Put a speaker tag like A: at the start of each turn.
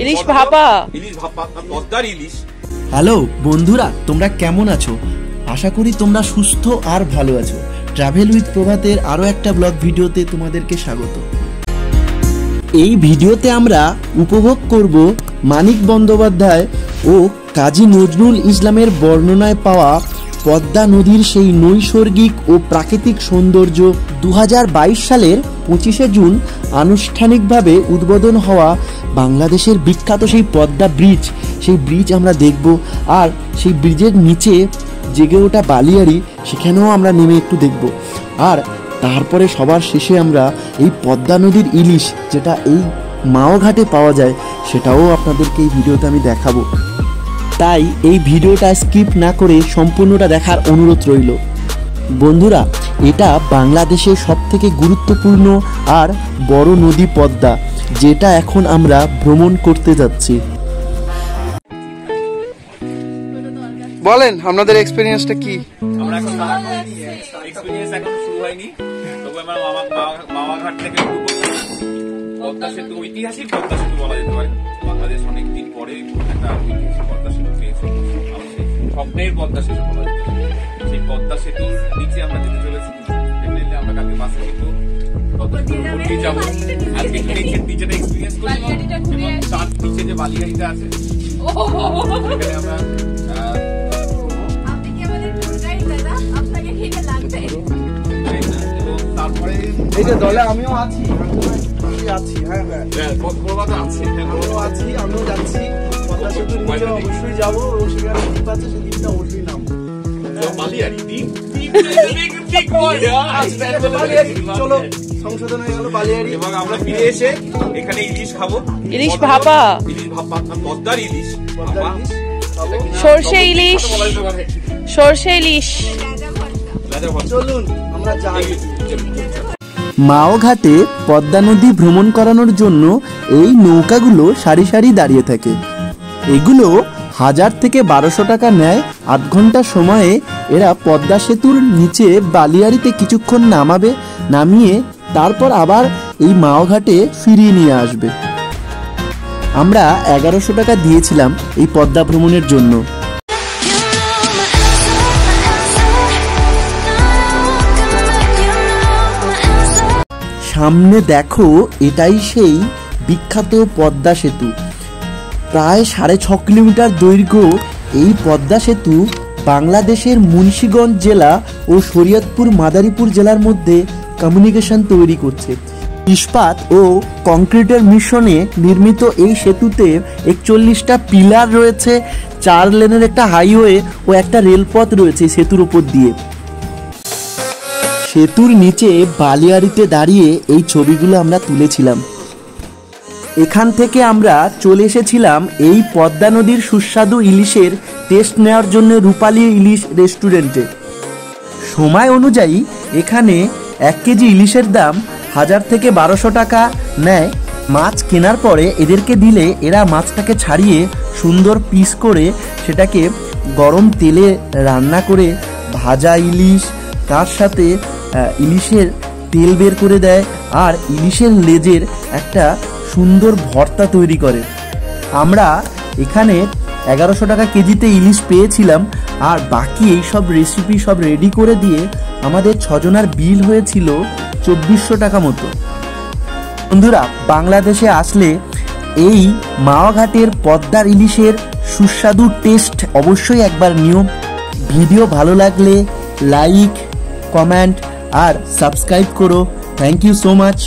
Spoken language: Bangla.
A: ইলিশ ভাপা,
B: পদ্মার ইলিশ।
C: হ্যালো বন্ধুরা, তোমরা কেমন আছো? আশা করি তোমরা সুস্থ আর ভালো আছো। ট্রাভেল উইথ প্রভাতের আরও একটা ব্লগ ভিডিওতে তোমাদেরকে স্বাগত। এই ভিডিওতে আমরা উপভোগ করব মানিক বন্দ্যোপাধ্যায় ও কাজী নজরুল ইসলামের বর্ণনায় পাওয়া পদ্মা নদীর সেই নৈসর্গিক ও প্রাকৃতিক সৌন্দর্য। 2022 সালের 25শে জুন আনুষ্ঠানিকভাবে উদ্বোধন হওয়া বাংলাদেশের বিখ্যাত সেই পদ্মা ব্রিজ, সেই ব্রিজ আমরা দেখব। আর সেই ব্রিজের নিচে জেগে ওঠা বালিয়াড়ি, সেখানেও আমরা নেমে একটু দেখব। আর তারপরে সবার শেষে আমরা এই পদ্মা নদীর ইলিশ, যেটা এই মাওঘাটে পাওয়া যায়, সেটাও আপনাদেরকে এই ভিডিওতে আমি দেখাবো। তাই এই ভিডিওটা স্কিপ না করে সম্পূর্ণটা দেখার অনুরোধ রইল। বন্ধুরা, এটা বাংলাদেশের সবথেকে গুরুত্বপূর্ণ আর বড় নদী পদ্মা, যেটা এখন আমরা ভ্রমণ করতে যাচ্ছি।
D: বলেন আপনাদের এক্সপেরিয়েন্সটা কি?
B: আমরা এখন এক্সপেরিয়েন্স এখন শুরু হয়নি, তবে আমরা মাওয়াঘাট থেকে শুরু করলাম। পদ্মা সেতু, ঐতিহাসিক পদ্মা সেতু বলা যেতে পারে। বাংলাদেশ অনেকদিন পরে একটা ঐতিহাসিক পদ্মা সেতু পেয়েছে, স্বপ্নের পদ্মা সেতু বলা যেতে পারে। সেই পদ্মা সেতুর নিচে আমরা যেতে চলেছি। ডেফিনেটলি আমরা কালকে বাসে কিন্তু পদ্মা যাবো। আজকে নিচেটা এক্সপিরিয়েন্স করবো, এবং তার নিচে যে বালিয়াড়িটা আছে সেখানে আমরা তারপরে
D: এই যে দলে আমিও আছি। হ্যাঁ হ্যাঁ, আমিও যাচ্ছি। পদ্মা সেতুর নিচে অবশ্যই যাবো, সেখানে দ্বীপ আছে, সেই দ্বীপটা অবশ্যই নামবো। চলো, সংশোধন হয়ে গেল বালিয়াড়ি।
B: এবং আমরা ফিরে এসে এখানে ইলিশ খাবো,
A: ইলিশ ভাপা,
B: পদ্মার ইলিশ,
A: সর্ষে ইলিশ, সর্ষে ইলিশ।
D: চলুন আমরা যাই।
C: মাওঘাটে পদ্মা নদী ভ্রমণ করানোর জন্য এই নৌকাগুলো সারি সারি দাঁড়িয়ে থাকে। এগুলো 1000 থেকে 1200 টাকা নেয়। 8 ঘন্টা সময়ে এরা পদ্মা সেতুর নিচে বালিয়াড়িতে কিছুক্ষণ নামাবে, নামিয়ে তারপর আবার এই মাওঘাটে ফিরিয়ে নিয়ে আসবে। আমরা 1100 টাকা দিয়েছিলাম এই পদ্মা ভ্রমণের জন্য। সামনে দেখো, এটাই সেই বিখ্যাত পদ্মা সেতু। প্রায় 6.5 কিলোমিটার দৈর্ঘ্য এই পদ্মা সেতু বাংলাদেশের মুন্সিগঞ্জ জেলা ও শরীয়তপুর মাদারীপুর জেলার মধ্যে কমিউনিকেশন তৈরি করছে। ইস্পাত ও কংক্রিটের মিশ্রণে নির্মিত এই সেতুতে 41টা পিলার রয়েছে, 4 লেনের একটা হাইওয়ে ও একটা রেলপথ রয়েছে সেতুর উপর দিয়ে। সেতুর নিচে বালিয়াড়িতে দাঁড়িয়ে এই ছবিগুলো আমরা তুলেছিলাম। এখান থেকে আমরা চলে এসেছিলাম এই পদ্মা নদীর সুস্বাদু ইলিশের টেস্ট নেওয়ার জন্য রূপালী ইলিশ রেস্টুরেন্টে। সময় অনুযায়ী এখানে 1 কেজি ইলিশের দাম 1000 থেকে 1200 টাকা নেয়। মাছ কেনার পরে এদেরকে দিলে এরা মাছটাকে ছাড়িয়ে সুন্দর পিস করে সেটাকে গরম তেলে রান্না করে ভাজা ইলিশ, তার সাথে ইলিশের তেল বের করে দেয়, আর ইলিশের লেজের একটা সুন্দর ভর্তা তৈরি করে। আমরা এখানে 1100 টাকা কেজিতে ইলিশ পেয়েছিলাম, আর বাকি এই সব রেসিপি সব রেডি করে দিয়ে আমাদের 6 জনের বিল হয়েছিল 2400 টাকা মতো। বন্ধুরা, বাংলাদেশে আসলে এই মাওঘাটের পদ্মার ইলিশের সুস্বাদু টেস্ট অবশ্যই একবার নিও। ভিডিও ভালো লাগলে লাইক, কমেন্ট আর সাবস্ক্রাইব করো। Thank you so much.